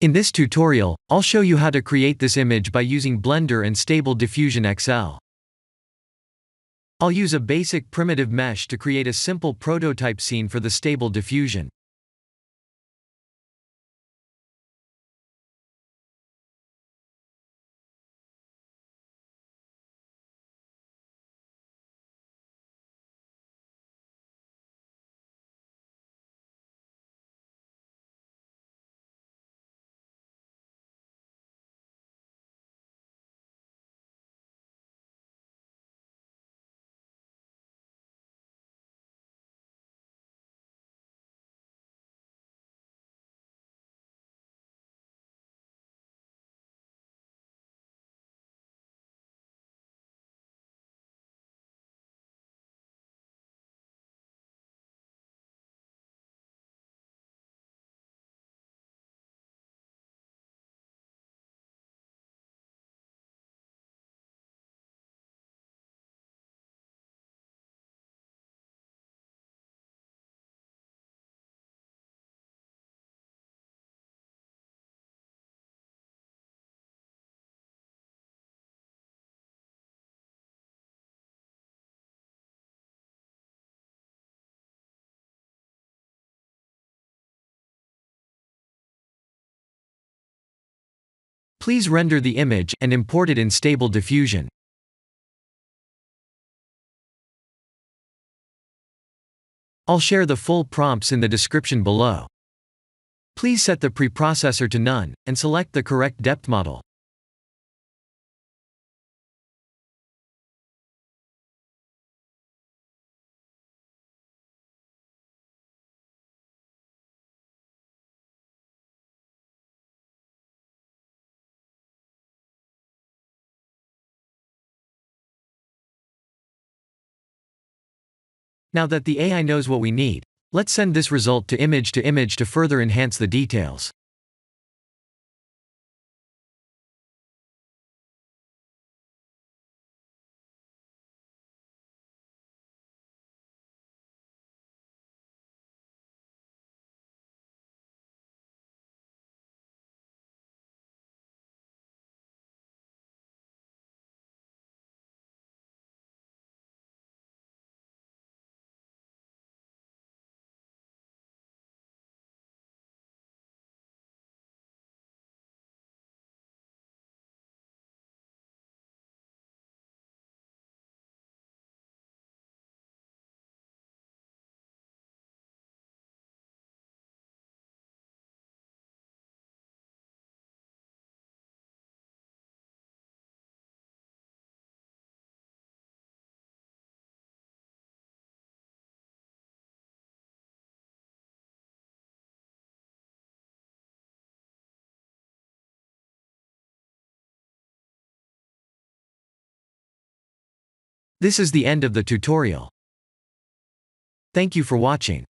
In this tutorial, I'll show you how to create this image by using Blender and Stable Diffusion XL. I'll use a basic primitive mesh to create a simple prototype scene for the Stable Diffusion. Please render the image and import it in Stable Diffusion. I'll share the full prompts in the description below. Please set the preprocessor to none, and select the correct depth model. Now that the AI knows what we need, let's send this result to image to further enhance the details. This is the end of the tutorial. Thank you for watching.